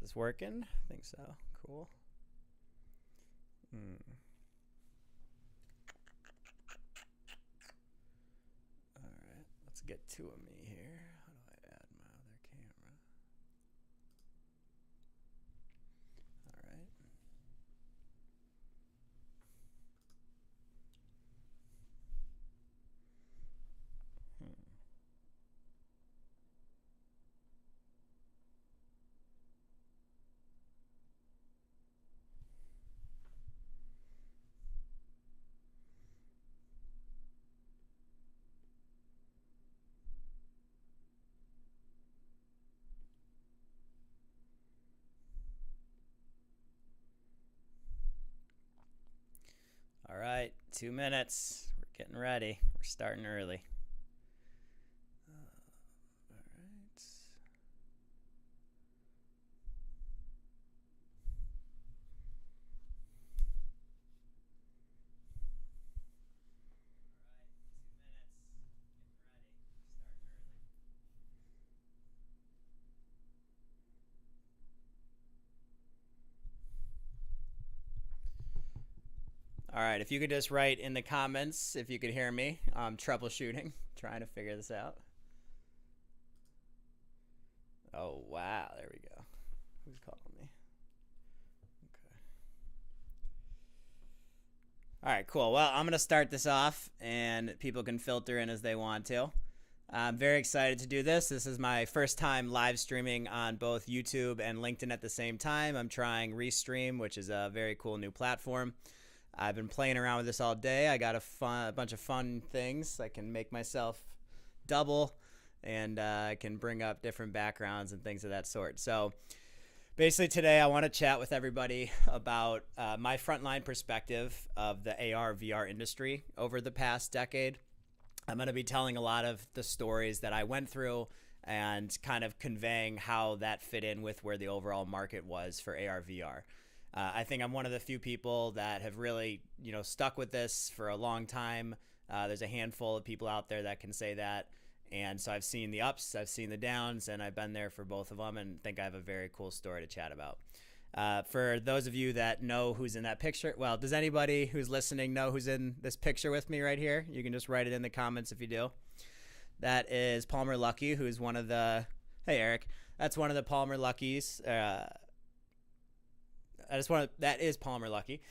this working? I think so. Cool. All right, let's get two of me here. How do I add my other camera? All right. All right, 2 minutes. We're getting ready. We're starting early. All right. All right, if you could just write in the comments if you could hear me. I'm troubleshooting, trying to figure this out. Oh, wow, there we go. Who's calling me? Okay. All right, cool. Well, I'm going to start this off, and people can filter in as they want to. I'm very excited to do this. This is my first time live streaming on both YouTube and LinkedIn at the same time. I'm trying Restream, which is a very cool new platform. I've been playing around with this all day. I got a bunch of fun things. I can make myself double, and I can bring up different backgrounds and things of that sort. So basically today I want to chat with everybody about my frontline perspective of the AR VR industry over the past decade. I'm going to be telling a lot of the stories that I went through and kind of conveying how that fit in with where the overall market was for AR VR. I think I'm one of the few people that have really, stuck with this for a long time. There's a handful of people out there that can say that. And so I've seen the ups, I've seen the downs, and I've been there for both of them and think I have a very cool story to chat about. For those of you that know who's in that picture, well, does anybody who's listening know who's in this picture with me right here? You can just write it in the comments if you do. That is Palmer Luckey, who's one of the, hey Eric, that's one of the Palmer Luckies. That is Palmer Luckey.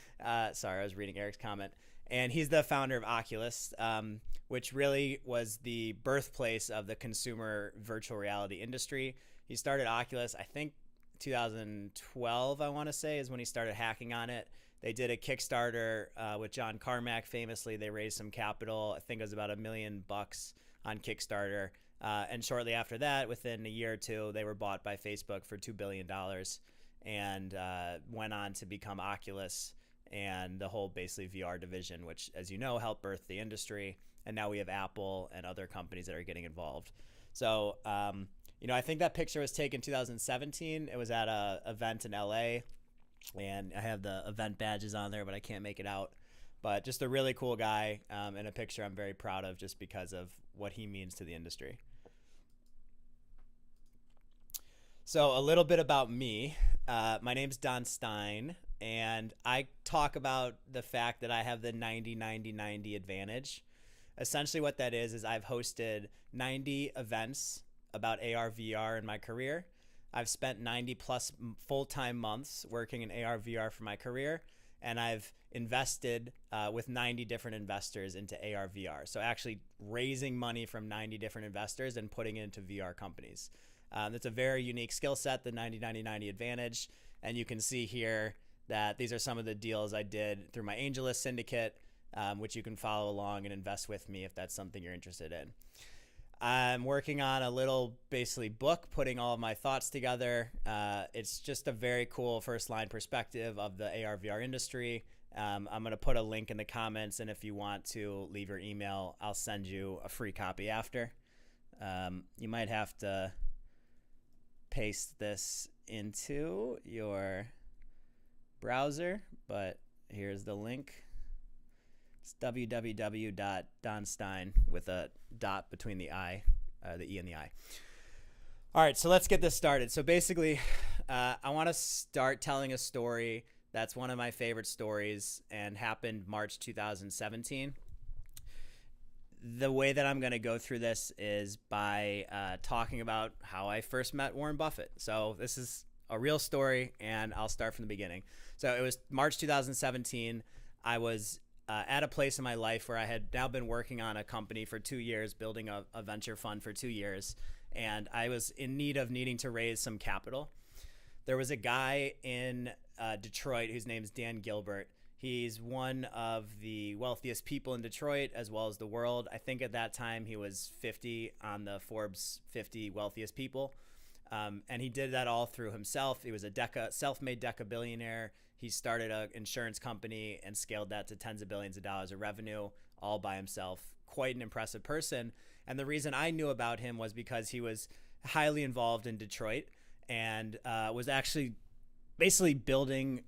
Sorry, I was reading Eric's comment. And he's the founder of Oculus, which really was the birthplace of the consumer virtual reality industry. He started Oculus, I think 2012, I want to say, is when he started hacking on it. They did a Kickstarter with John Carmack. Famously, they raised some capital. I think it was about $1 million on Kickstarter. And shortly after that, within a year or two, they were bought by Facebook for $2 billion and went on to become Oculus and the whole basically VR division, which, as you know, helped birth the industry. And now we have Apple and other companies that are getting involved. So, I think that picture was taken 2017. It was at an event in LA, and I have the event badges on there, but I can't make it out. But just a really cool guy, and a picture I'm very proud of just because of what he means to the industry. So a little bit about me. My name's Don Stein, and I talk about the fact that I have the 90-90-90 advantage. Essentially what that is I've hosted 90 events about AR VR in my career. I've spent 90 plus full-time months working in AR VR for my career, and I've invested with 90 different investors into AR VR. So actually raising money from 90 different investors and putting it into VR companies. It's a very unique skill set, the 90-90-90 advantage. And you can see here that these are some of the deals I did through my AngelList syndicate, which you can follow along and invest with me if that's something you're interested in. I'm working on a little basically book, putting all of my thoughts together. It's just a very cool first line perspective of the AR VR industry. I'm going to put a link in the comments, and if you want to leave your email, I'll send you a free copy after. You might have to paste this into your browser, but here's the link. It's www.donstein with a dot between the I, the E and the I. All right, so let's get this started. So basically, I want to start telling a story that's one of my favorite stories and happened March 2017. The way that I'm going to go through this is by talking about how I first met Warren Buffett. So this is a real story, and I'll start from the beginning. So it was March 2017. I was at a place in my life where I had now been working on a company for 2 years, building a venture fund for 2 years, and I was in need of needing to raise some capital. There was a guy in Detroit whose name is Dan Gilbert. He's one of the wealthiest people in Detroit as well as the world. I think at that time he was 50 on the Forbes 50 wealthiest people. And he did that all through himself. He was a self-made deca billionaire. He started an insurance company and scaled that to tens of billions of dollars of revenue all by himself. Quite an impressive person. And the reason I knew about him was because he was highly involved in Detroit and was actually basically building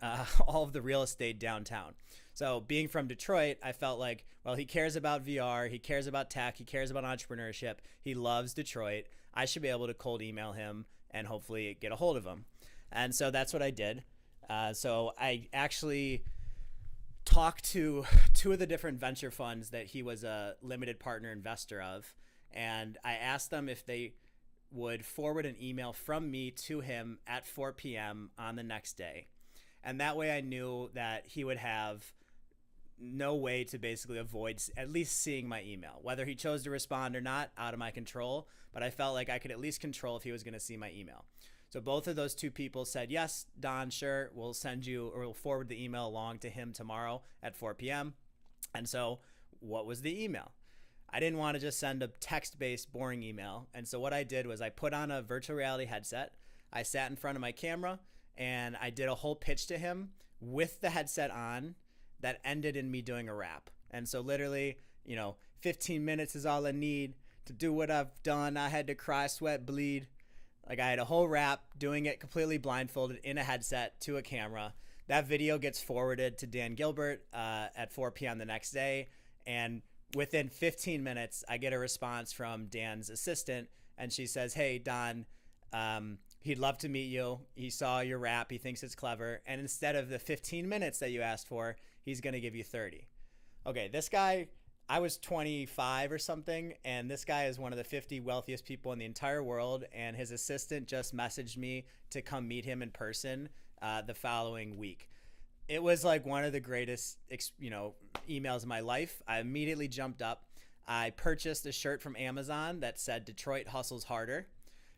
all of the real estate downtown. So being from Detroit, I felt like, well, he cares about VR, he cares about tech, he cares about entrepreneurship, he loves Detroit. I should be able to cold email him and hopefully get a hold of him. And so that's what I did. So I actually talked to two of the different venture funds that he was a limited partner investor of. And I asked them if they would forward an email from me to him at 4 p.m. on the next day. And that way I knew that he would have no way to basically avoid at least seeing my email. Whether he chose to respond or not, out of my control, but I felt like I could at least control if he was going to see my email. So both of those two people said, yes, Don, sure, we'll send you or we'll forward the email along to him tomorrow at 4 p.m. And so what was the email? I didn't want to just send a text-based boring email. And so what I did was I put on a virtual reality headset. I sat in front of my camera and I did a whole pitch to him with the headset on that ended in me doing a rap. And so literally, 15 minutes is all I need to do what I've done. I had to cry, sweat, bleed. Like I had a whole rap doing it completely blindfolded in a headset to a camera. That video gets forwarded to Dan Gilbert at 4 p.m. the next day. And within 15 minutes, I get a response from Dan's assistant, and she says, hey, Don, he'd love to meet you. He saw your rap. He thinks it's clever. And instead of the 15 minutes that you asked for, he's going to give you 30. Okay, this guy, I was 25 or something, and this guy is one of the 50 wealthiest people in the entire world, and his assistant just messaged me to come meet him in person the following week. It was like one of the greatest, emails of my life. I immediately jumped up. I purchased a shirt from Amazon that said Detroit hustles harder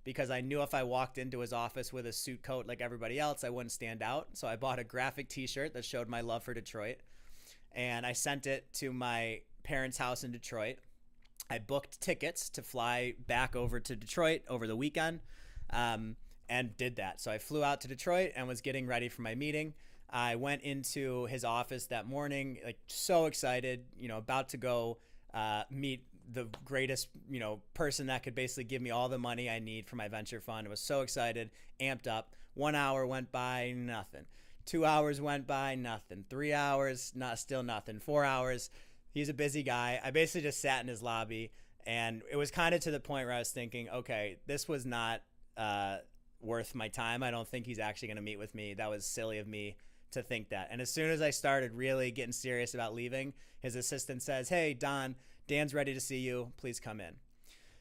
because I knew if I walked into his office with a suit coat like everybody else, I wouldn't stand out. So I bought a graphic t-shirt that showed my love for Detroit, and I sent it to my parents' house in Detroit. I booked tickets to fly back over to Detroit over the weekend and did that. So I flew out to Detroit and was getting ready for my meeting. I went into his office that morning, like so excited, about to go meet the greatest, person that could basically give me all the money I need for my venture fund. I was so excited, amped up. 1 hour went by, nothing. 2 hours went by, nothing. 3 hours, still nothing. 4 hours. He's a busy guy. I basically just sat in his lobby, and it was kind of to the point where I was thinking, okay, this was not worth my time. I don't think he's actually going to meet with me. That was silly of me to think that. And as soon as I started really getting serious about leaving, his assistant says, hey, Don, Dan's ready to see you. Please come in.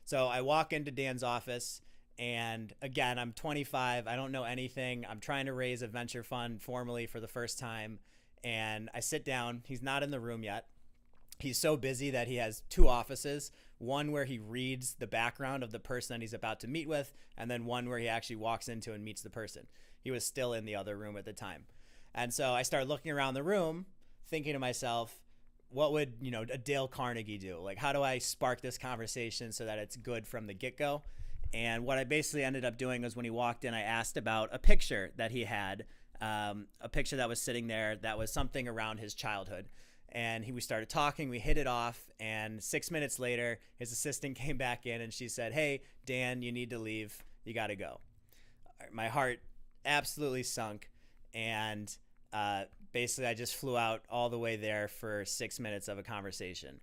So I walk into Dan's office, and again, I'm 25. I don't know anything. I'm trying to raise a venture fund formally for the first time. And I sit down. He's not in the room yet. He's so busy that he has two offices, one where he reads the background of the person that he's about to meet with, and then one where he actually walks into and meets the person. He was still in the other room at the time. And so I started looking around the room, thinking to myself, what would, a Dale Carnegie do? Like, how do I spark this conversation so that it's good from the get-go? And what I basically ended up doing was when he walked in, I asked about a picture that he had, a picture that was sitting there that was something around his childhood. And we started talking, we hit it off, and 6 minutes later, his assistant came back in and she said, hey, Dan, you need to leave. You got to go. My heart absolutely sunk, and basically I just flew out all the way there for 6 minutes of a conversation.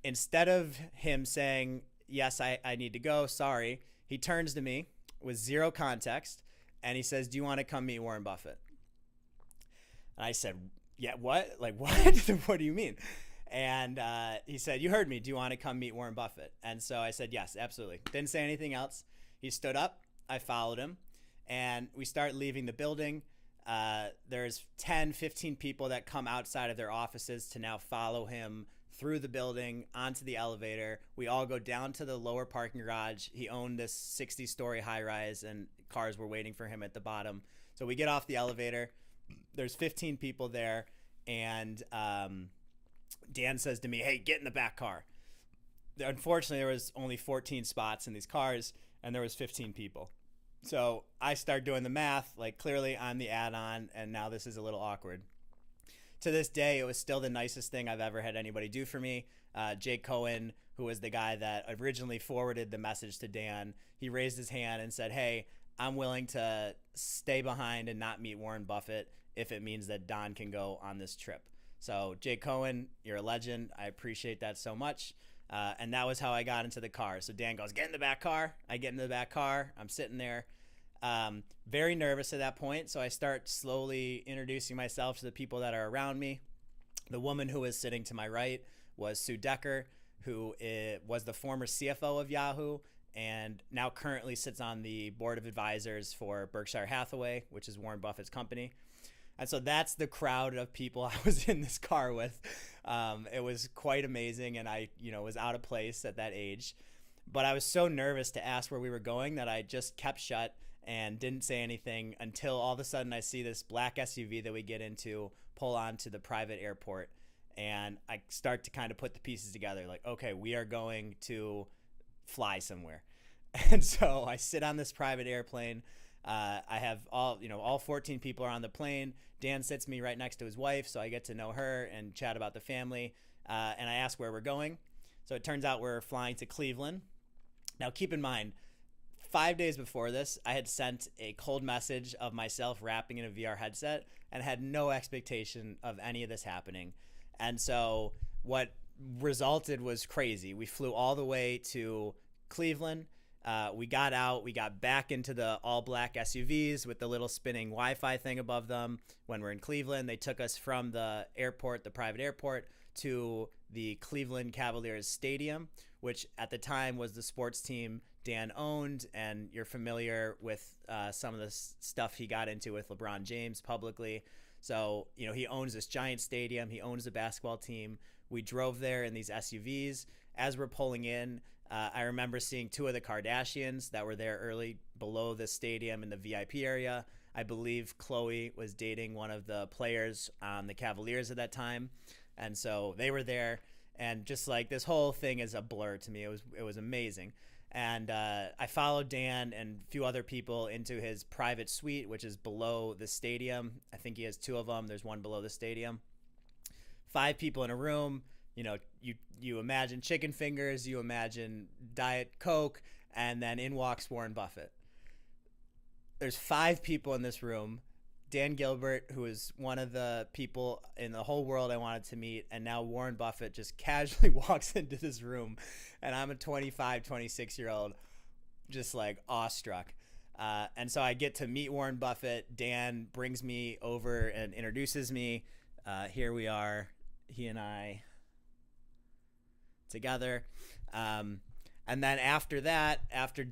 Instead of him saying, yes, I need to go, sorry, he turns to me with zero context, and he says, "Do you want to come meet Warren Buffett?" And I said, "Yeah, what? Like what? What do you mean?" And he said, "You heard me. Do you want to come meet Warren Buffett?" And so I said, "Yes, absolutely." Didn't say anything else. He stood up. I followed him, and we start leaving the building. There's 10, 15 people that come outside of their offices to now follow him through the building onto the elevator. We all go down to the lower parking garage. He owned this 60-story high-rise, and cars were waiting for him at the bottom. So we get off the elevator. There's 15 people there, and Dan says to me, "Hey, get in the back car." Unfortunately, there was only 14 spots in these cars, and there was 15 people. So I start doing the math, like clearly I'm the add-on, and now this is a little awkward. To this day, it was still the nicest thing I've ever had anybody do for me. Jake Cohen, who was the guy that originally forwarded the message to Dan, he raised his hand and said, "Hey, I'm willing to stay behind and not meet Warren Buffett if it means that Don can go on this trip." So Jake Cohen, you're a legend. I appreciate that so much. And that was how I got into the car. So Dan goes, "Get in the back car." I get into the back car. I'm sitting there, very nervous at that point. So I start slowly introducing myself to the people that are around me. The woman who was sitting to my right was Sue Decker, who was the former CFO of Yahoo and now currently sits on the board of advisors for Berkshire Hathaway, which is Warren Buffett's company. And so that's the crowd of people I was in this car with. It was quite amazing, and I, was out of place at that age. But I was so nervous to ask where we were going that I just kept shut and didn't say anything until all of a sudden I see this black SUV that we get into pull onto the private airport. And I start to kind of put the pieces together, like, okay, we are going to fly somewhere. And so I sit on this private airplane. I have all 14 people are on the plane. Dan sits me right next to his wife, so I get to know her and chat about the family. And I ask where we're going. So it turns out we're flying to Cleveland. Now, keep in mind, 5 days before this, I had sent a cold message of myself rapping in a VR headset and had no expectation of any of this happening. And so what resulted was crazy. We flew all the way to Cleveland. We got out, we got back into the all black SUVs with the little spinning Wi-Fi thing above them. When we're in Cleveland, they took us from the airport, the private airport, to the Cleveland Cavaliers Stadium, which at the time was the sports team Dan owned. And you're familiar with some of the stuff he got into with LeBron James publicly. So, he owns this giant stadium. He owns the basketball team. We drove there in these SUVs. As we're pulling in, I remember seeing two of the Kardashians that were there early below the stadium in the VIP area. I believe Khloe was dating one of the players on the Cavaliers at that time. And so they were there. And just like this whole thing is a blur to me. It was amazing. And I followed Dan and a few other people into his private suite, which is below the stadium. I think he has two of them. There's one below the stadium. 5 people in a room. You imagine chicken fingers, you imagine Diet Coke, and then in walks Warren Buffett. There's 5 people in this room. Dan Gilbert, who is one of the people in the whole world I wanted to meet, and now Warren Buffett just casually walks into this room, and I'm a 25, 26-year-old just like awestruck. And so I get to meet Warren Buffett. Dan brings me over and introduces me. Here we are, he and I together. And then after that, after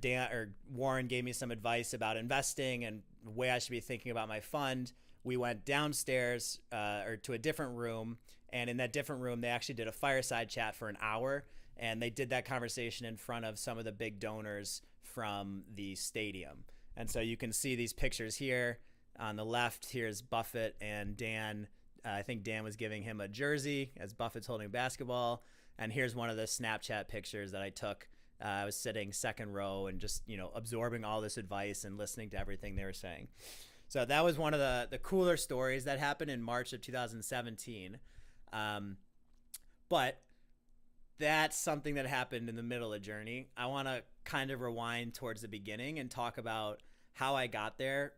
Warren gave me some advice about investing and the way I should be thinking about my fund, we went downstairs or to a different room. And in that different room, they actually did a fireside chat for an hour. And they did that conversation in front of some of the big donors from the stadium. And so you can see these pictures here. On the left, here's Buffett and Dan. I think Dan was giving him a jersey as Buffett's holding a basketball. And here's one of the Snapchat pictures that I took. I was sitting second row and just, absorbing all this advice and listening to everything they were saying. So that was one of the cooler stories that happened in March of 2017. But that's something that happened in the middle of the journey. I want to kind of rewind towards the beginning and talk about how I got there.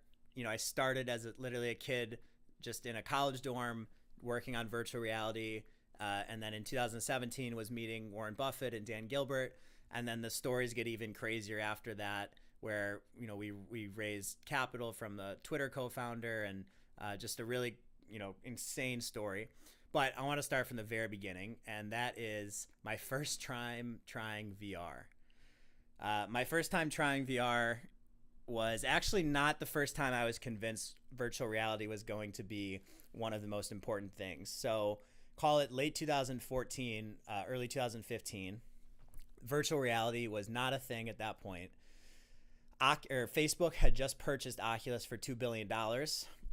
I started as literally a kid just in a college dorm working on virtual reality. And then in 2017 was meeting Warren Buffett and Dan Gilbert. And then the stories get even crazier after that, where we raised capital from the Twitter co-founder, and just a really insane story. But I want to start from the very beginning, and that is my first time trying VR. My first time trying VR was actually not the first time I was convinced virtual reality was going to be one of the most important things. So call it late 2014, early 2015. Virtual reality was not a thing at that point. Facebook had just purchased Oculus for $2 billion,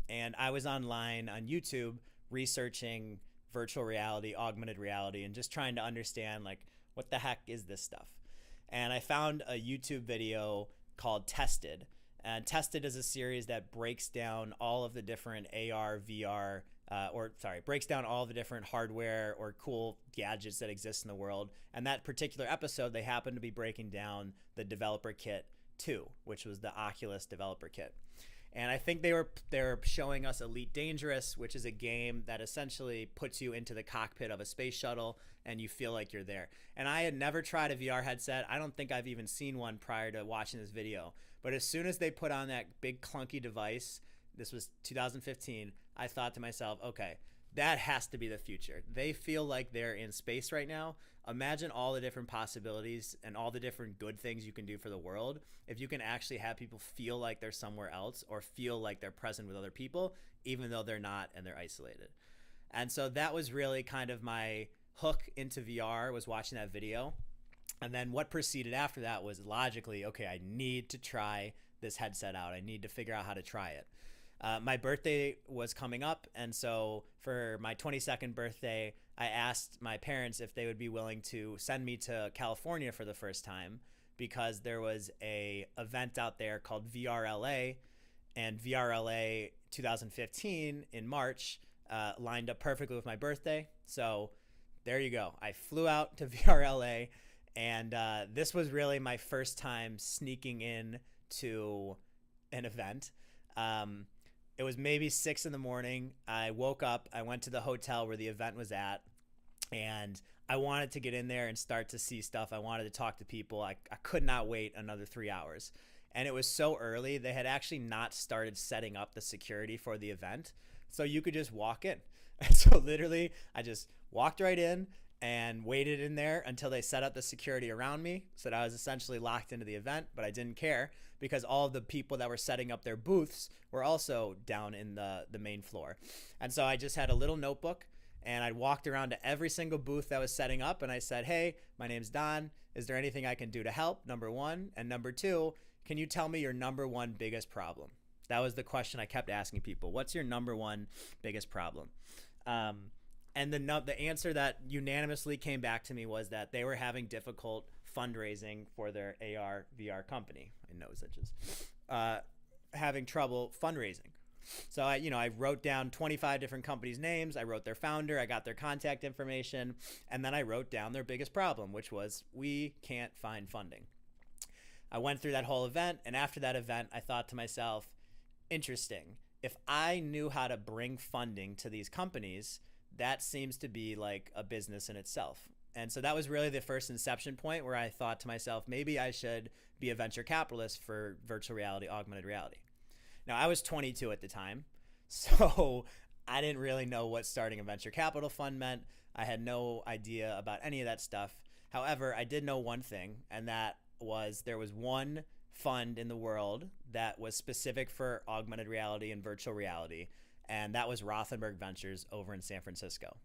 and I was online on YouTube researching virtual reality, augmented reality, and just trying to understand, like, what the heck is this stuff? And I found a YouTube video called Tested. And Tested is a series that breaks down all of the different AR, VR, breaks down all the different hardware or cool gadgets that exist in the world. And that particular episode, they happened to be breaking down the Developer Kit 2, which was the Oculus Developer Kit. And I think they were showing us Elite Dangerous, which is a game that essentially puts you into the cockpit of a space shuttle and you feel like you're there. And I had never tried a VR headset. I don't think I've even seen one prior to watching this video. But as soon as they put on that big clunky device, this was 2015, I thought to myself, okay, that has to be the future. They feel like they're in space right now. Imagine all the different possibilities and all the different good things you can do for the world if you can actually have people feel like they're somewhere else or feel like they're present with other people, even though they're not and they're isolated. And so that was really kind of my hook into VR, was watching that video. And then what proceeded after that was logically, okay, I need to try this headset out. I need to figure out how to try it. My birthday was coming up, and so for my 22nd birthday, I asked my parents if they would be willing to send me to California for the first time, because there was a event out there called VRLA, and VRLA 2015 in March lined up perfectly with my birthday. So there you go. I flew out to VRLA, and this was really my first time sneaking in to an event. It was maybe 6 a.m. I woke up, I went to the hotel where the event was at, and I wanted to get in there and start to see stuff. I wanted to talk to people. I could not wait another 3 hours. And it was so early, they had actually not started setting up the security for the event. So you could just walk in. And so literally, I just walked right in and waited in there until they set up the security around me, so that I was essentially locked into the event. But I didn't care, because all of the people that were setting up their booths were also down in the main floor. And so I just had a little notebook, and I walked around to every single booth that was setting up, and I said, hey, my name's Don. Is there anything I can do to help? Number one. And number two, can you tell me your number one biggest problem? That was the question I kept asking people. What's your number one biggest problem? And the answer that unanimously came back to me was that they were having difficult fundraising for their AR VR company. My nose itches. Having trouble fundraising. So I wrote down 25 different companies' names. I wrote their founder. I got their contact information. And then I wrote down their biggest problem, which was, we can't find funding. I went through that whole event. And after that event, I thought to myself, interesting. If I knew how to bring funding to these companies, that seems to be like a business in itself. And so that was really the first inception point where I thought to myself, maybe I should be a venture capitalist for virtual reality, augmented reality. Now, I was 22 at the time, so I didn't really know what starting a venture capital fund meant. I had no idea about any of that stuff. However, I did know one thing, and that was there was one fund in the world that was specific for augmented reality and virtual reality, and that was Rothenberg Ventures over in San Francisco.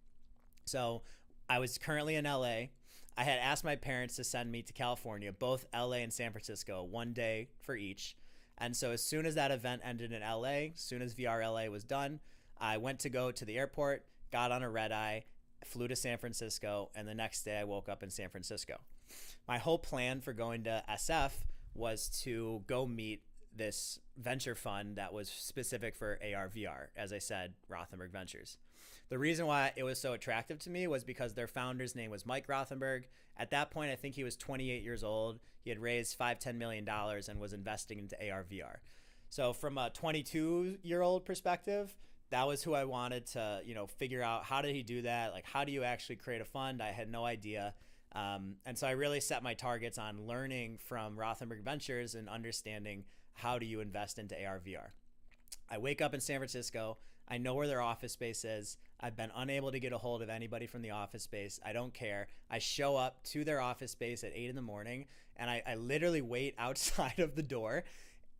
So I was currently in LA. I had asked my parents to send me to California, both LA and San Francisco, one day for each. And so as soon as that event ended in LA, as soon as VRLA was done, I went to go to the airport, got on a red eye, flew to San Francisco, and the next day I woke up in San Francisco. My whole plan for going to SF was to go meet this venture fund that was specific for AR VR, as I said, Rothenberg Ventures. The reason why it was so attractive to me was because their founder's name was Mike Rothenberg. At that point, I think he was 28 years old. He had raised $5-10 million and was investing into AR VR. So from a 22-year-old perspective, that was who I wanted to, figure out, how did he do that? Like, how do you actually create a fund? I had no idea. And so I really set my targets on learning from Rothenberg Ventures and understanding how do you invest into AR VR. I wake up in San Francisco. I know where their office space is. I've been unable to get a hold of anybody from the office space. I don't care. I show up to their office space at 8 in the morning, and I literally wait outside of the door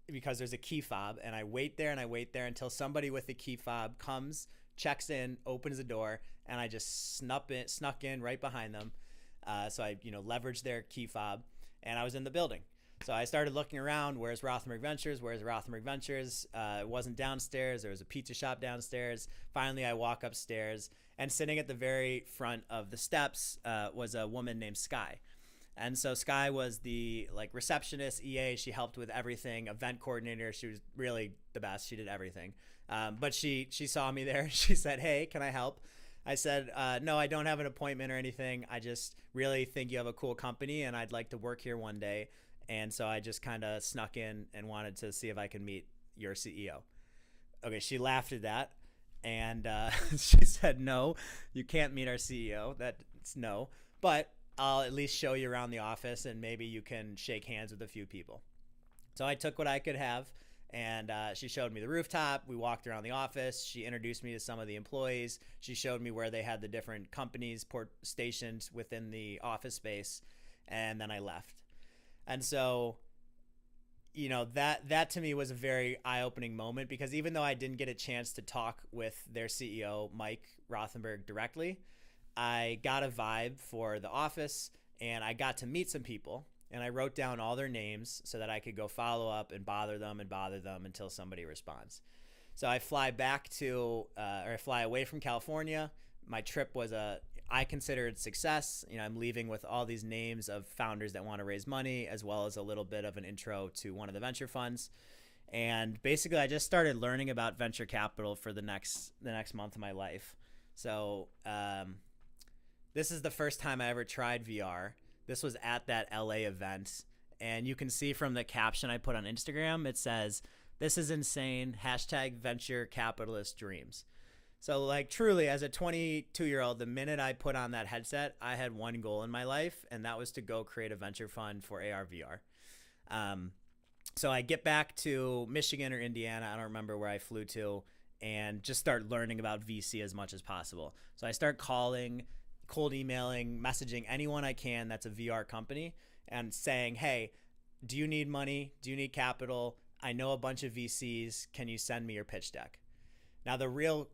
because there's a key fob, and I wait there and I wait there until somebody with the key fob comes, checks in, opens the door, and I just snuck in right behind them. So I, leveraged their key fob, and I was in the building. So I started looking around. Where's Rothenberg Ventures? Where's Rothenberg Ventures? It wasn't downstairs. There was a pizza shop downstairs. Finally, I walk upstairs, and sitting at the very front of the steps was a woman named Sky. And so Sky was the receptionist, EA. She helped with everything, event coordinator. She was really the best. She did everything. But she saw me there. She said, "Hey, can I help?" I said, "No, I don't have an appointment or anything. I just really think you have a cool company, and I'd like to work here one day." And so I just kind of snuck in and wanted to see if I could meet your CEO. Okay, she laughed at that, and she said, "No, you can't meet our CEO. That's no. But I'll at least show you around the office, and maybe you can shake hands with a few people." So I took what I could have, and she showed me the rooftop. We walked around the office. She introduced me to some of the employees. She showed me where they had the different companies stationed within the office space, and then I left. And so, that to me was a very eye-opening moment, because even though I didn't get a chance to talk with their CEO, Mike Rothenberg, directly, I got a vibe for the office, and I got to meet some people, and I wrote down all their names so that I could go follow up and bother them until somebody responds. So I fly away from California. My trip was I consider it success. I'm leaving with all these names of founders that want to raise money, as well as a little bit of an intro to one of the venture funds. And basically, I just started learning about venture capital for the next month of my life. So this is the first time I ever tried VR. This was at that LA event. And you can see from the caption I put on Instagram, it says, "This is insane, #venture capitalist dreams." So truly, as a 22-year-old, the minute I put on that headset, I had one goal in my life, and that was to go create a venture fund for AR VR. So I get back to Michigan or Indiana, I don't remember where I flew to, and just start learning about VC as much as possible. So I start calling, cold emailing, messaging anyone I can that's a VR company, and saying, "Hey, do you need money? Do you need capital? I know a bunch of VCs. Can you send me your pitch deck?" Now, the real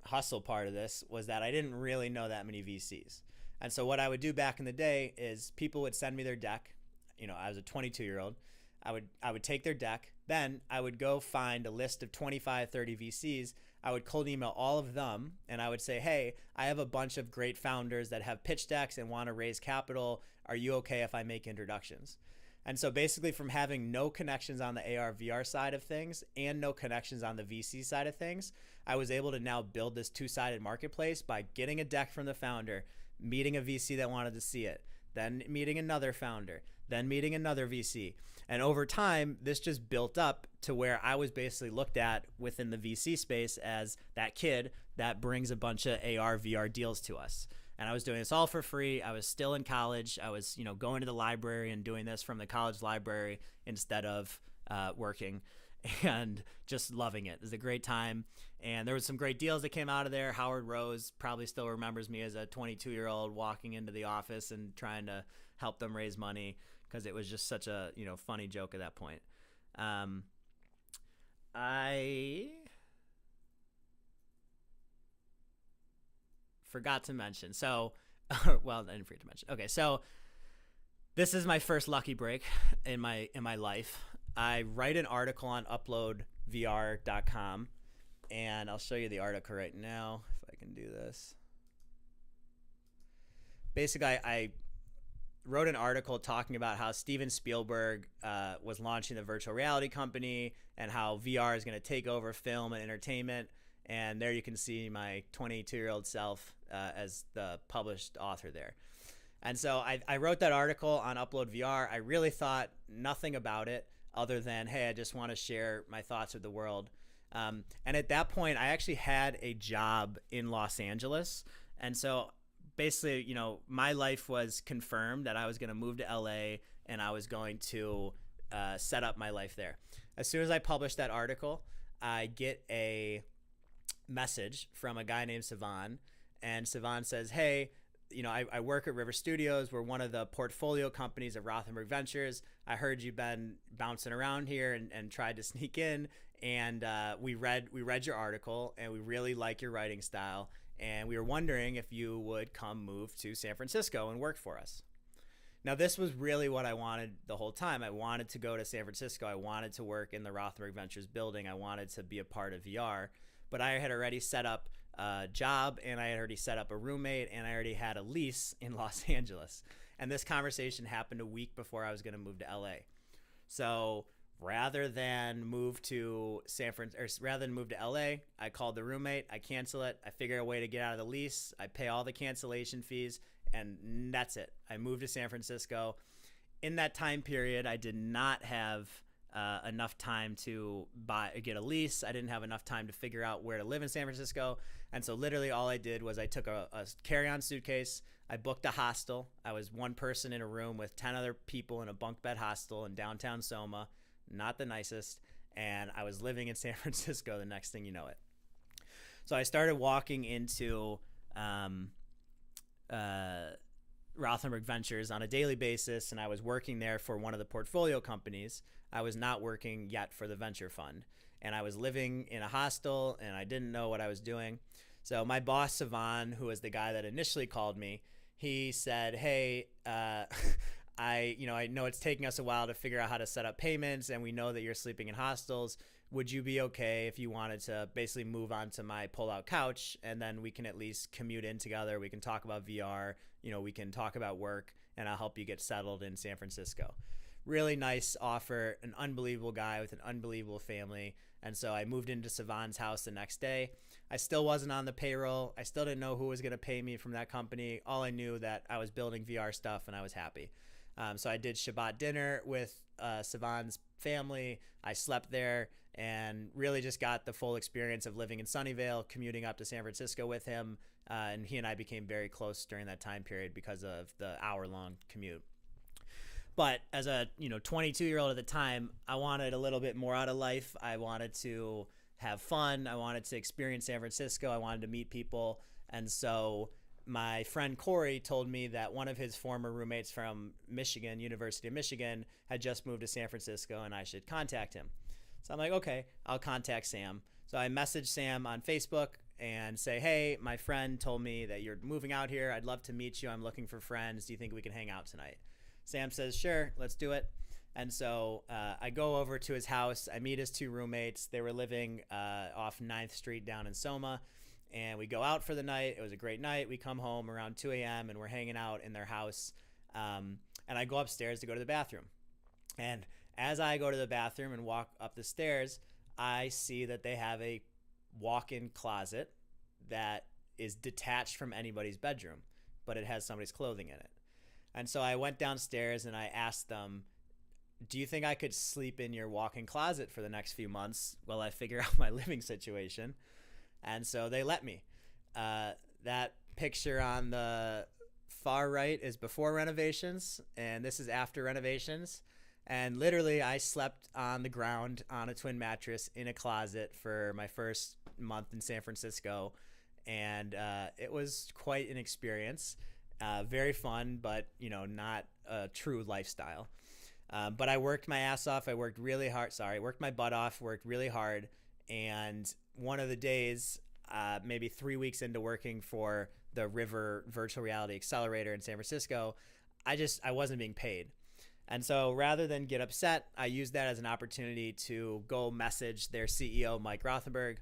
hustle part of this was that I didn't really know that many VCs. And so what I would do back in the day is people would send me their deck. I was a 22-year-old. I would take their deck. Then I would go find a list of 25, 30 VCs. I would cold email all of them, and I would say, "Hey, I have a bunch of great founders that have pitch decks and want to raise capital. Are you okay if I make introductions?" And so basically, from having no connections on the AR VR side of things and no connections on the VC side of things, I was able to now build this two-sided marketplace by getting a deck from the founder, meeting a VC that wanted to see it, then meeting another founder, then meeting another VC. And over time, this just built up to where I was basically looked at within the VC space as that kid that brings a bunch of AR VR deals to us. And I was doing this all for free. I was still in college. I was, going to the library and doing this from the college library instead of working, and just loving it. It was a great time. And there was some great deals that came out of there. Howard Rose probably still remembers me as a 22-year-old walking into the office and trying to help them raise money, because it was just such a, funny joke at that point. I forgot to mention. So, well, I didn't forget to mention. Okay, so this is my first lucky break in my life. I write an article on uploadvr.com, and I'll show you the article right now if I can do this. Basically, I wrote an article talking about how Steven Spielberg was launching the virtual reality company and how VR is going to take over film and entertainment. And there you can see my 22-year-old self as the published author there. And so I wrote that article on Upload VR. I really thought nothing about it other than, hey, I just want to share my thoughts with the world. And at that point, I actually had a job in Los Angeles. And so basically, my life was confirmed that I was going to move to LA and I was going to set up my life there. As soon as I published that article, I get a message from a guy named Savan, and Savan says, hey, I work at River Studios. We're one of the portfolio companies of Rothenberg Ventures. I heard you've been bouncing around here and tried to sneak in, and we read your article, and we really like your writing style, and we were wondering if you would come move to San Francisco and work for us. Now, this was really what I wanted the whole time. I wanted to go to San Francisco. I wanted to work in the Rothenberg Ventures building. I wanted to be a part of VR, but I had already set up a job, and I had already set up a roommate, and I already had a lease in Los Angeles. And this conversation happened a week before I was going to move to LA. So rather than move to LA, I called the roommate, I cancel it, I figure a way to get out of the lease, I pay all the cancellation fees, and that's it. I moved to San Francisco. In that time period, I did not have enough time to get a lease. I didn't have enough time to figure out where to live in San Francisco. And so literally all I did was I took a carry-on suitcase. I booked a hostel. I was one person in a room with 10 other people in a bunk bed hostel in downtown Soma. Not the nicest. And I was living in San Francisco the next thing you know it. So I started walking into Rothenberg Ventures on a daily basis, and I was working there for one of the portfolio companies. I was not working yet for the venture fund, and I was living in a hostel, and I didn't know what I was doing. So my boss, Savan, who was the guy that initially called me, he said, hey, I know it's taking us a while to figure out how to set up payments, and we know that you're sleeping in hostels. Would you be okay if you wanted to basically move onto my pull-out couch, and then we can at least commute in together? We can talk about VR, we can talk about work, and I'll help you get settled in San Francisco. Really nice offer, an unbelievable guy with an unbelievable family. And so I moved into Savan's house the next day. I still wasn't on the payroll. I still didn't know who was going to pay me from that company. All I knew that I was building VR stuff, and I was happy. So I did Shabbat dinner with Savan's family. I slept there and really just got the full experience of living in Sunnyvale, commuting up to San Francisco with him. And he and I became very close during that time period because of the hour-long commute. But as a 22-year-old at the time, I wanted a little bit more out of life. I wanted to have fun. I wanted to experience San Francisco. I wanted to meet people. And so my friend Corey told me that one of his former roommates from Michigan, University of Michigan, had just moved to San Francisco, and I should contact him. So I'm like, okay, I'll contact Sam. So I messaged Sam on Facebook and say, hey, my friend told me that you're moving out here. I'd love to meet you. I'm looking for friends. Do you think we can hang out tonight? Sam says, sure, let's do it. And so I go over to his house. I meet his two roommates. They were living off 9th Street down in Soma. And we go out for the night. It was a great night. We come home around 2 a.m. and we're hanging out in their house. And I go upstairs to go to the bathroom. And as I go to the bathroom and walk up the stairs, I see that they have a walk-in closet that is detached from anybody's bedroom, but it has somebody's clothing in it. And so I went downstairs and I asked them, do you think I could sleep in your walk-in closet for the next few months while I figure out my living situation? And so they let me. That picture on the far right is before renovations, and this is after renovations. And literally, I slept on the ground on a twin mattress in a closet for my first month in San Francisco. And it was quite an experience. Very fun, but, not a true lifestyle. But I worked my ass off. I worked really hard. Worked my butt off, worked really hard. And one of the days, maybe 3 weeks into working for the River Virtual Reality Accelerator in San Francisco, I wasn't being paid. And so rather than get upset, I used that as an opportunity to go message their CEO, Mike Rothenberg.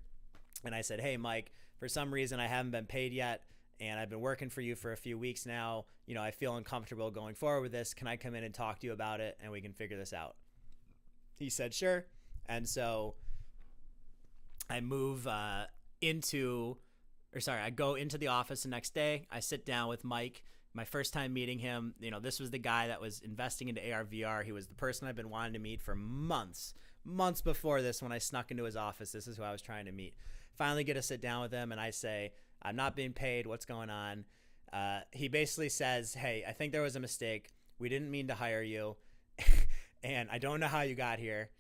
And I said, hey, Mike, for some reason I haven't been paid yet, and I've been working for you for a few weeks now. I feel uncomfortable going forward with this. Can I come in and talk to you about it, and we can figure this out? He said, sure. And so I I go into the office the next day. I sit down with Mike. My first time meeting him, this was the guy that was investing into AR VR. He was the person I've been wanting to meet for months before this. When I snuck into his office, this is who I was trying to meet. Finally get to sit down with him, and I say, I'm not being paid. What's going on? He basically says, hey, I think there was a mistake. We didn't mean to hire you. And I don't know how you got here,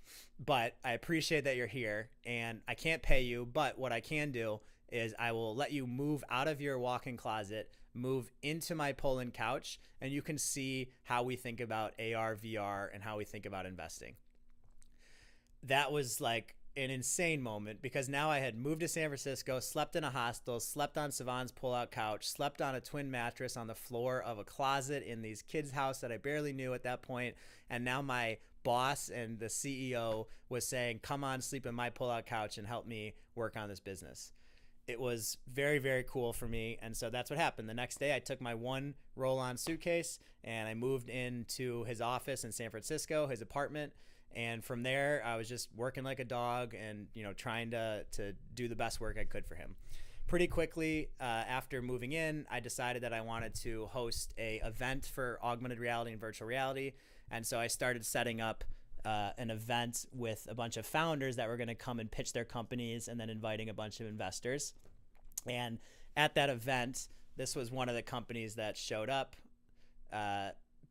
but I appreciate that you're here. And I can't pay you, but what I can do is I will let you move out of your walk-in closet, move into my pull-in couch, and you can see how we think about AR, VR, and how we think about investing. That was like an insane moment because now I had moved to San Francisco, slept in a hostel, slept on Savant's pull-out couch, slept on a twin mattress on the floor of a closet in these kids' house that I barely knew at that point. And now my boss and the CEO was saying, come on, sleep in my pull-out couch and help me work on this business. It was very, very cool for me. And so that's what happened. The next day I took my one roll-on suitcase and I moved into his office in San Francisco, his apartment. And from there, I was just working like a dog and, trying to do the best work I could for him. Pretty quickly after moving in, I decided that I wanted to host a event for augmented reality and virtual reality. And so I started setting up an event with a bunch of founders that were going to come and pitch their companies and then inviting a bunch of investors. And at that event, this was one of the companies that showed up.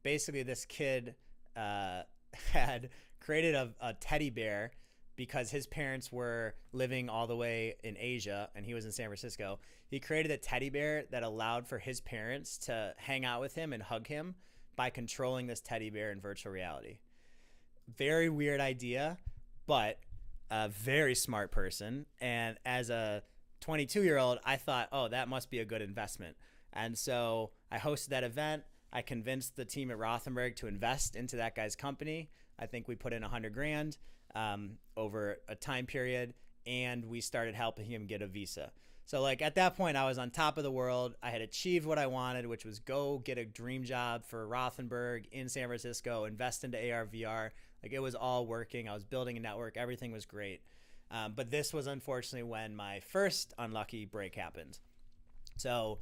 Basically, this kid had created a teddy bear because his parents were living all the way in Asia and he was in San Francisco. He created a teddy bear that allowed for his parents to hang out with him and hug him by controlling this teddy bear in virtual reality. Very weird idea, but a very smart person. And as a 22-year-old, I thought, oh, that must be a good investment. And so I hosted that event. I convinced the team at Rothenberg to invest into that guy's company. I think we put in $100,000 over a time period, and we started helping him get a visa. So like at that point, I was on top of the world. I had achieved what I wanted, which was go get a dream job for Rothenberg in San Francisco, invest into AR, VR. Like it was all working. I was building a network. Everything was great. But this was unfortunately when my first unlucky break happened. So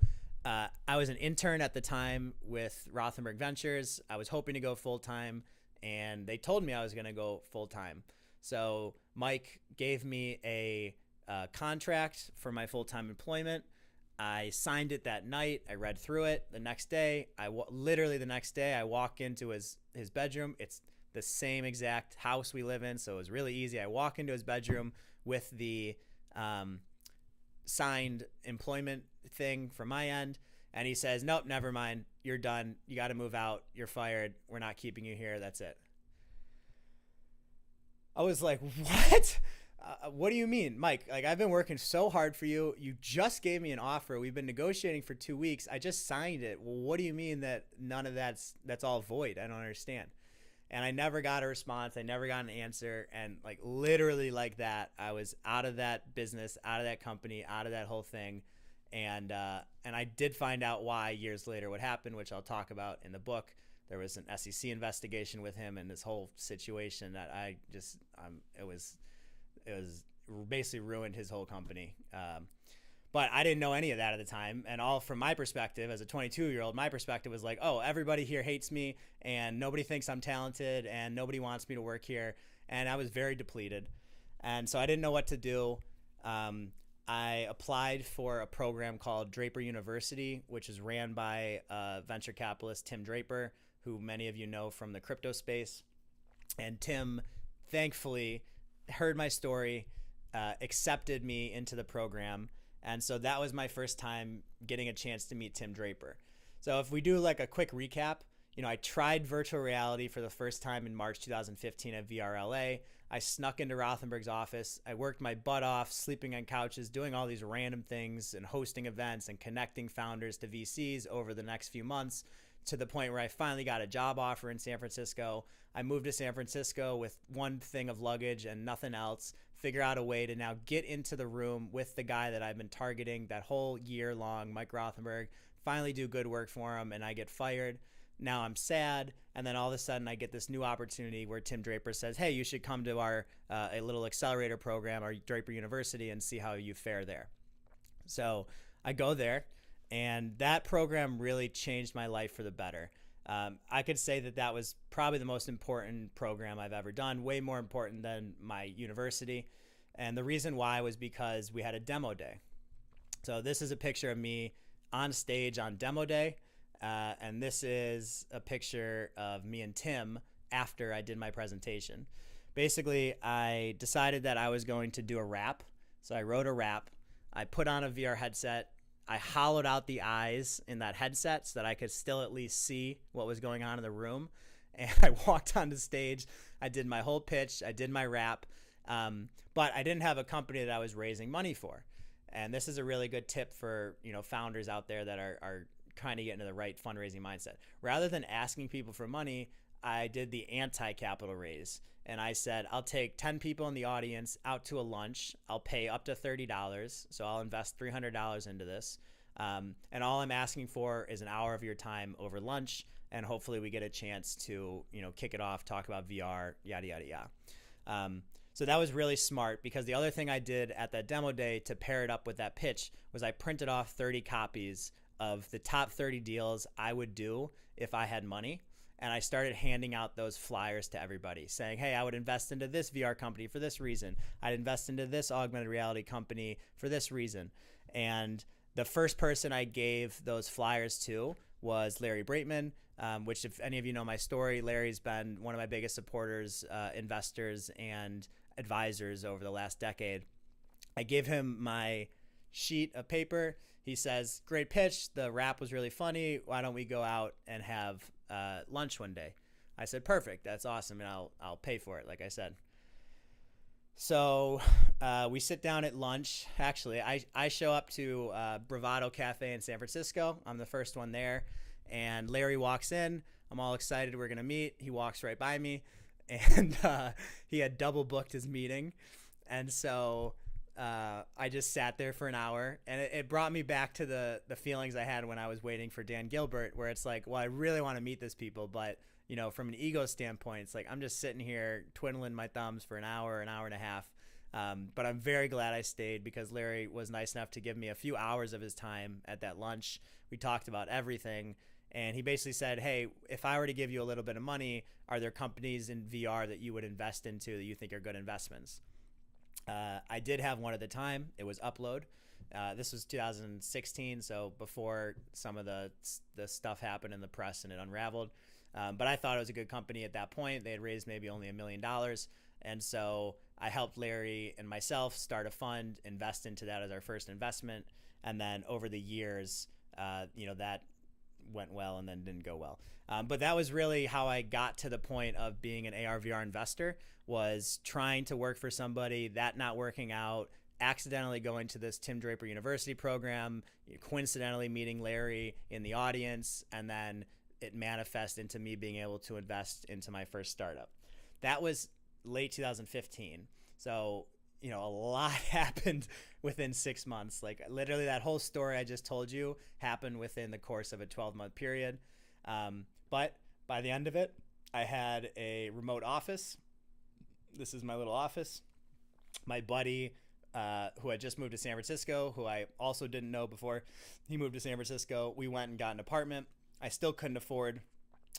I was an intern at the time with Rothenberg Ventures. I was hoping to go full-time, and they told me I was going to go full-time. So Mike gave me a contract for my full-time employment. I signed it that night. I read through it. The next day, literally the next day, I walk into his bedroom. It's the same exact house we live in, so it was really easy. I walk into his bedroom with the signed employment thing from my end, and he says, nope, never mind. You're done. You got to move out. You're fired. We're not keeping you here. That's it. I was like, what? What do you mean, Mike? Like, I've been working so hard for you. You just gave me an offer. We've been negotiating for 2 weeks. I just signed it. Well, what do you mean that none of that's all void? I don't understand. And I never got a response. I never got an answer. And like literally like that, I was out of that business, out of that company, out of that whole thing. And I did find out why years later what happened, which I'll talk about in the book. There was an SEC investigation with him and this whole situation that it was basically ruined his whole company. But I didn't know any of that at the time. And all from my perspective as a 22-year-old, my perspective was like, oh, everybody here hates me and nobody thinks I'm talented and nobody wants me to work here. And I was very depleted. And so I didn't know what to do. I applied for a program called Draper University, which is ran by venture capitalist Tim Draper, who many of you know from the crypto space. And Tim, thankfully, heard my story, accepted me into the program. And so that was my first time getting a chance to meet Tim Draper. So if we do like a quick recap, I tried virtual reality for the first time in March 2015 at VRLA. I snuck into Rothenberg's office. I worked my butt off, sleeping on couches, doing all these random things and hosting events and connecting founders to VCs over the next few months to the point where I finally got a job offer in San Francisco. I moved to San Francisco with one thing of luggage and nothing else, figure out a way to now get into the room with the guy that I've been targeting that whole year long, Mike Rothenberg, finally do good work for him, and I get fired. Now I'm sad, and then all of a sudden I get this new opportunity where Tim Draper says, hey, you should come to our a little accelerator program, our Draper University, and see how you fare there. So I go there, and that program really changed my life for the better. I could say that was probably the most important program I've ever done, way more important than my university. And the reason why was because we had a demo day. So this is a picture of me on stage on demo day. And this is a picture of me and Tim after I did my presentation. Basically, I decided that I was going to do a rap. So I wrote a rap. I put on a VR headset. I hollowed out the eyes in that headset so that I could still at least see what was going on in the room. And I walked onto stage. I did my whole pitch. I did my rap. But I didn't have a company that I was raising money for. And this is a really good tip for, founders out there that are trying to get into the right fundraising mindset. Rather than asking people for money, I did the anti-capital raise. And I said, I'll take 10 people in the audience out to a lunch. I'll pay up to $30. So I'll invest $300 into this. And all I'm asking for is an hour of your time over lunch. And hopefully we get a chance to, kick it off, talk about VR, yada, yada, yada. So that was really smart, because the other thing I did at that demo day to pair it up with that pitch was I printed off 30 copies of the top 30 deals I would do if I had money. And I started handing out those flyers to everybody saying, hey, I would invest into this VR company for this reason. I'd invest into this augmented reality company for this reason. And the first person I gave those flyers to was Larry Braitman, which, if any of you know my story, Larry's been one of my biggest supporters, investors, and advisors over the last decade. I gave him my sheet of paper. He says, great pitch. The rap was really funny. Why don't we go out and have lunch one day? I said, perfect. That's awesome. And I'll pay for it, like I said. So we sit down at lunch. Actually, I show up to Bravado Cafe in San Francisco. I'm the first one there. And Larry walks in. I'm all excited. We're going to meet. He walks right by me. And he had double booked his meeting. And so I just sat there for an hour. And it brought me back to the feelings I had when I was waiting for Dan Gilbert, where it's like, well, I really want to meet this people. But, from an ego standpoint, it's like I'm just sitting here twiddling my thumbs for an hour and a half. But I'm very glad I stayed, because Larry was nice enough to give me a few hours of his time at that lunch. We talked about everything. And he basically said, hey, if I were to give you a little bit of money, are there companies in VR that you would invest into that you think are good investments? I did have one at the time. It was Upload. This was 2016, so before some of the stuff happened in the press and it unraveled. But I thought it was a good company at that point. They had raised maybe only $1 million. And so I helped Larry and myself start a fund, invest into that as our first investment. And then over the years, that went well and then didn't go well. But that was really how I got to the point of being an AR VR investor, was trying to work for somebody, that not working out, accidentally going to this Tim Draper University program, coincidentally meeting Larry in the audience, and then it manifests into me being able to invest into my first startup. That was late 2015. So, a lot happened within 6 months. Like literally that whole story I just told you happened within the course of a 12-month period. But by the end of it, I had a remote office. This is my little office. My buddy, who had just moved to San Francisco, who I also didn't know before he moved to San Francisco, we went and got an apartment. I still couldn't afford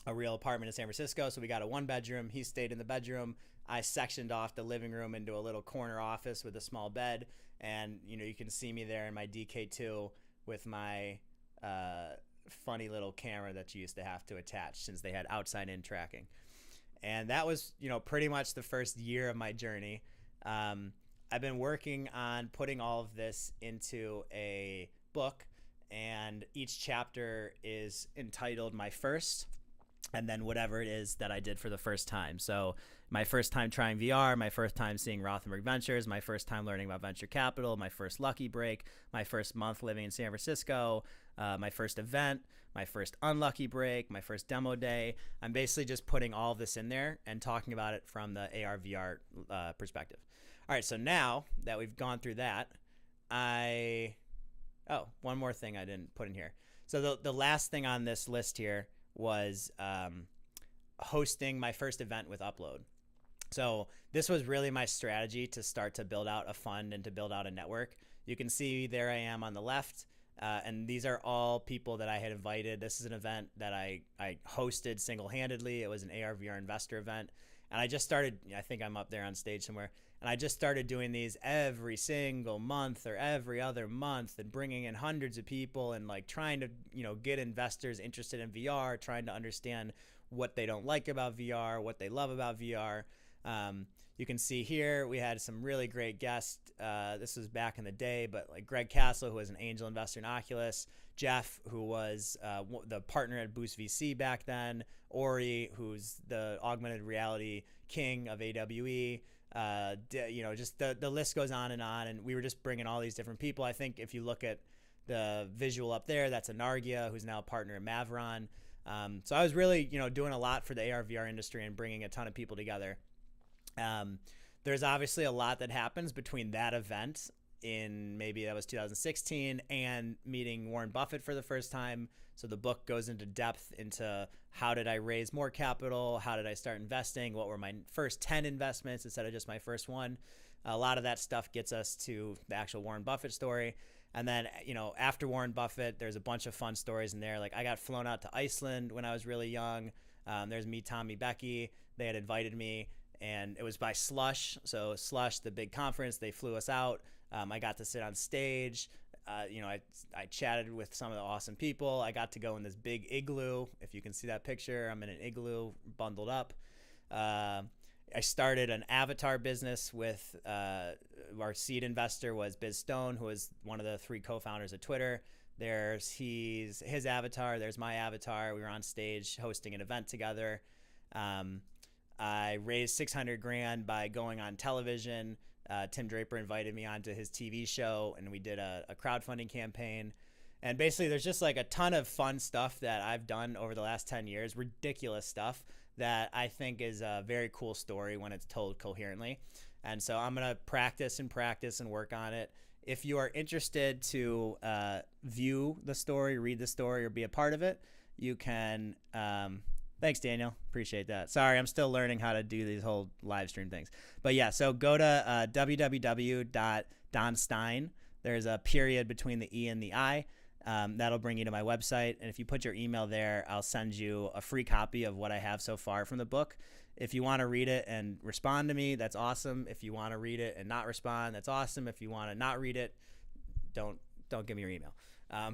a real apartment in San Francisco, so we got a 1-bedroom. He stayed in the bedroom. I sectioned off the living room into a little corner office with a small bed, and you can see me there in my DK2 with my funny little camera that you used to have to attach since they had outside-in tracking. And that was pretty much the first year of my journey. I've been working on putting all of this into a book, and each chapter is entitled My First, and then whatever it is that I did for the first time. So my first time trying VR, my first time seeing Rothenberg Ventures, my first time learning about venture capital, my first lucky break, my first month living in San Francisco, my first event, my first unlucky break, my first demo day. I'm basically just putting all of this in there and talking about it from the AR VR perspective. All right, so now that we've gone through that, one more thing I didn't put in here. So the last thing on this list here was hosting my first event with Upload. So this was really my strategy to start to build out a fund and to build out a network. You can see there I am on the left, and these are all people that I had invited. This is an event that I hosted single-handedly. It was an AR VR investor event, and I just started, I think I'm up there on stage somewhere. And I just started doing these every single month or every other month and bringing in hundreds of people and like trying to, get investors interested in VR, trying to understand what they don't like about VR, what they love about VR. You can see here we had some really great guests. This was back in the day, but like Greg Castle, who was an angel investor in Oculus, Jeff, who was the partner at Boost VC back then, Ori, who's the augmented reality king of AWE. Just the list goes on, and we were just bringing all these different people. I think if you look at the visual up there, that's Anargia, who's now a partner in Mavron. So I was really, doing a lot for the AR VR industry and bringing a ton of people together. There's obviously a lot that happens between that event in maybe that was 2016 and meeting Warren Buffett for the first time. So the book goes into depth into how did I raise more capital? How did I start investing? What were my first 10 investments instead of just my first one? A lot of that stuff gets us to the actual Warren Buffett story. And then, after Warren Buffett, there's a bunch of fun stories in there. Like I got flown out to Iceland when I was really young. There's me, Tommy, Becky. They had invited me, and it was by Slush. So Slush, the big conference, they flew us out. I got to sit on stage. I chatted with some of the awesome people. I got to go in this big igloo. If you can see that picture, I'm in an igloo bundled up. I started an avatar business with our seed investor was Biz Stone, who was one of the 3 co-founders of Twitter. There's his avatar. There's my avatar. We were on stage hosting an event together. I raised $600,000 by going on television. Tim Draper invited me onto his TV show, and we did a crowdfunding campaign. And basically, there's just like a ton of fun stuff that I've done over the last 10 years, ridiculous stuff that I think is a very cool story when it's told coherently. And so I'm going to practice and work on it. If you are interested to view the story, read the story, or be a part of it, you can thanks, Daniel. Appreciate that. Sorry, I'm still learning how to do these whole live stream things. But yeah, so go to www.donstein. There's a period between the E and the I. That'll bring you to my website. And if you put your email there, I'll send you a free copy of what I have so far from the book. If you want to read it and respond to me, that's awesome. If you want to read it and not respond, that's awesome. If you want to not read it, don't give me your email.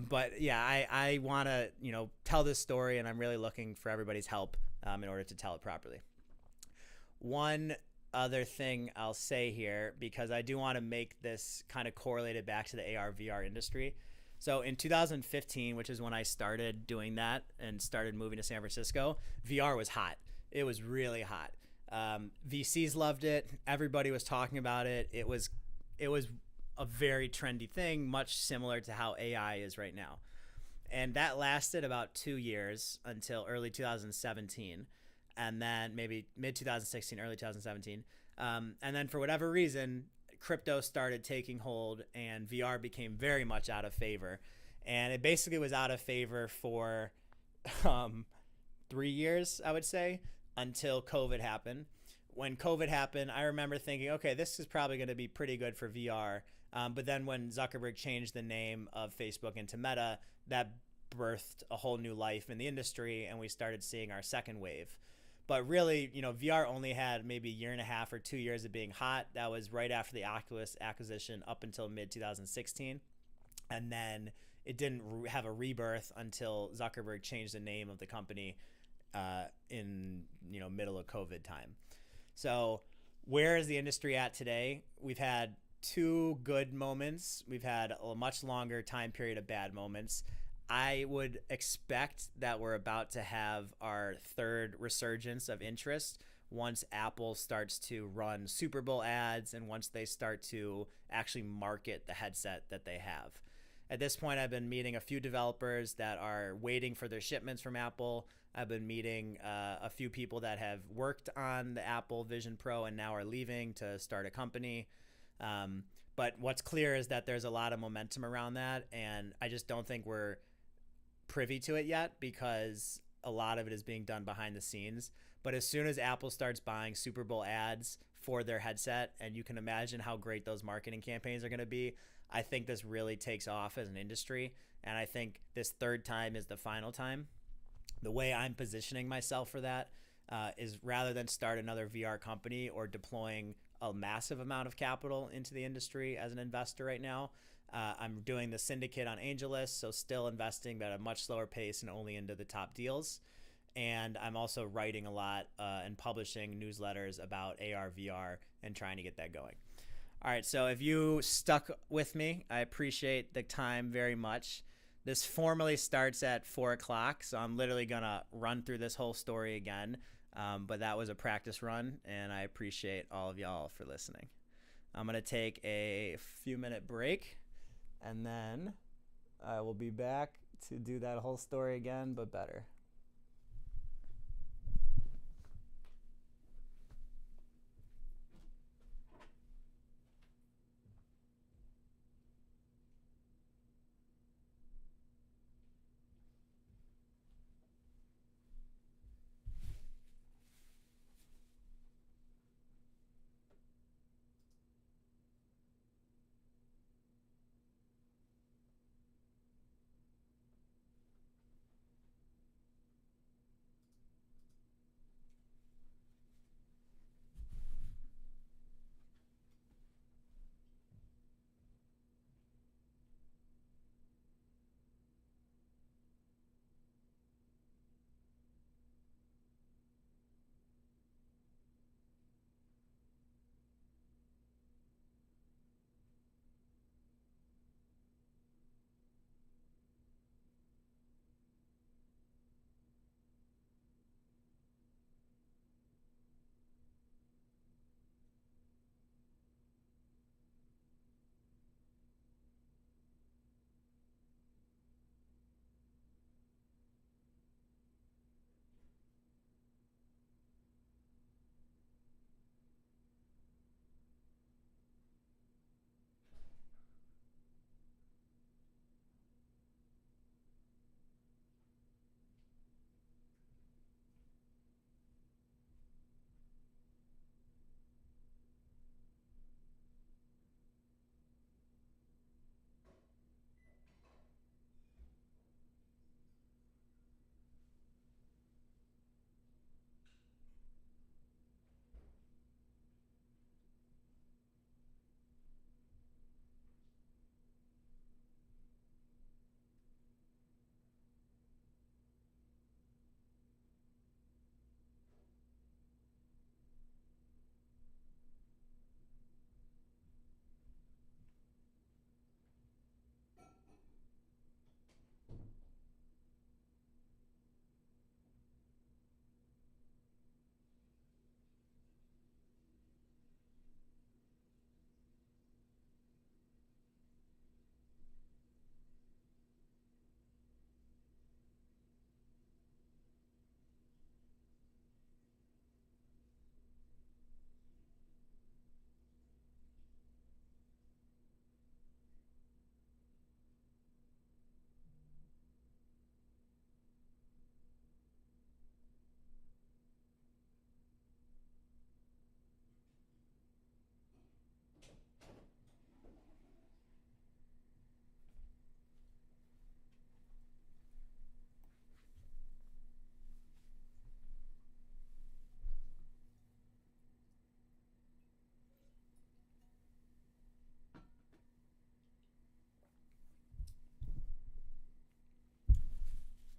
But yeah, I want to, tell this story, and I'm really looking for everybody's help in order to tell it properly. One other thing I'll say here, because I do want to make this kind of correlated back to the AR VR industry. So in 2015, which is when I started doing that and started moving to San Francisco, VR was hot. It was really hot. VCs loved it. Everybody was talking about it. It was a very trendy thing, much similar to how AI is right now. And that lasted about 2 years until early 2017. And then maybe mid 2016, early 2017. And then for whatever reason, crypto started taking hold and VR became very much out of favor. And it basically was out of favor for 3 years, I would say, until COVID happened. When COVID happened, I remember thinking, okay, this is probably going to be pretty good for VR. But then when Zuckerberg changed the name of Facebook into Meta, that birthed a whole new life in the industry, and we started seeing our second wave. But really, VR only had maybe a year and a half or 2 years of being hot. That was right after the Oculus acquisition up until mid 2016. And then it didn't have a rebirth until Zuckerberg changed the name of the company in middle of COVID time. So where is the industry at today? We've had 2 good moments. We've had a much longer time period of bad moments. I would expect that we're about to have our 3rd resurgence of interest once Apple starts to run Super Bowl ads and once they start to actually market the headset that they have. At this point, I've been meeting a few developers that are waiting for their shipments from Apple. I've been meeting a few people that have worked on the Apple Vision Pro and now are leaving to start a company. But what's clear is that there's a lot of momentum around that, and I just don't think we're privy to it yet because a lot of it is being done behind the scenes. But as soon as Apple starts buying Super Bowl ads for their headset, and you can imagine how great those marketing campaigns are going to be, I think this really takes off as an industry. And I think this 3rd time is the final time. The way I'm positioning myself for that is rather than start another VR company or deploying a massive amount of capital into the industry as an investor right now. I'm doing the syndicate on AngelList, so still investing, but at a much slower pace and only into the top deals. And I'm also writing a lot and publishing newsletters about AR, VR, and trying to get that going. All right, so if you stuck with me, I appreciate the time very much. This formally starts at 4 o'clock, so I'm literally going to run through this whole story again. But that was a practice run, and I appreciate all of y'all for listening. I'm going to take a few-minute break, and then I will be back to do that whole story again, but better.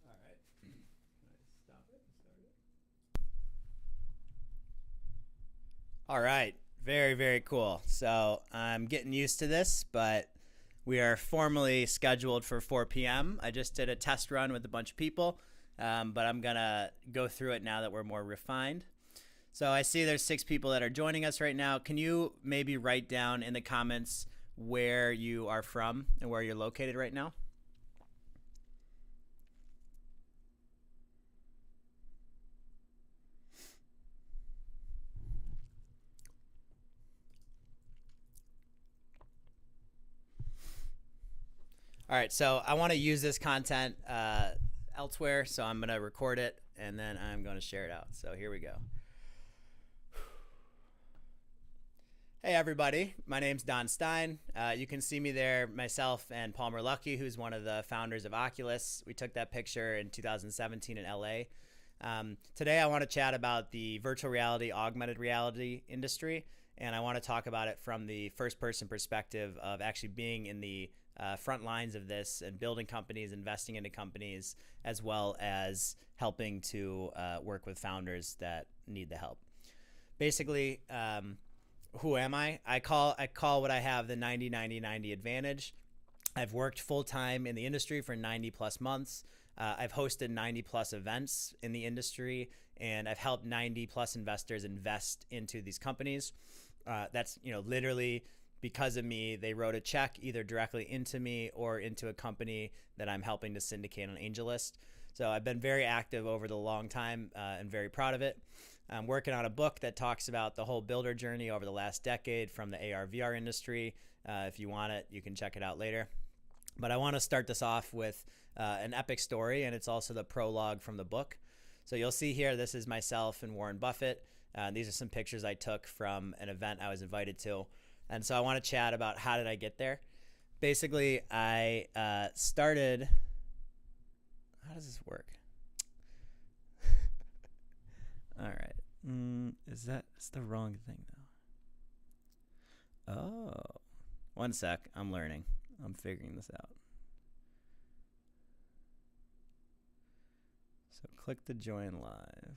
All right. Can I stop it and start it? All right. Very, very cool. So I'm getting used to this, but we are formally scheduled for 4 p.m. I just did a test run with a bunch of people, but I'm going to go through it now that we're more refined. So I see there's 6 people that are joining us right now. Can you maybe write down in the comments where you are from and where you're located right now? All right, so I want to use this content elsewhere, so I'm going to record it, and then I'm going to share it out. So here we go. Hey, everybody. My name's Don Stein. You can see me there, myself and Palmer Luckey, who's one of the founders of Oculus. We took that picture in 2017 in LA. Today, I want to chat about the virtual reality, augmented reality industry and I want to talk about it from the first person perspective of actually being in the front lines of this and building companies, investing into companies, as well as helping to work with founders that need the help. Basically, who am I? I call what I have the 90-90-90 advantage. I've worked full-time in the industry for 90 plus months. I've hosted 90 plus events in the industry, and I've helped 90 plus investors invest into these companies. That's, literally because of me, they wrote a check either directly into me or into a company that I'm helping to syndicate on AngelList. So I've been very active over the long time and very proud of it. I'm working on a book that talks about the whole builder journey over the last decade from the AR/VR industry. If you want it, you can check it out later. But I want to start this off with an epic story, and it's also the prologue from the book. So you'll see here, this is myself and Warren Buffett. These are some pictures I took from an event I was invited to. And so I want to chat about how did I get there. Basically, I started... How does this work? All right. It's the wrong thing, though. Oh. One sec. I'm learning. I'm figuring this out. So click to join live.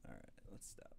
All right. Let's stop.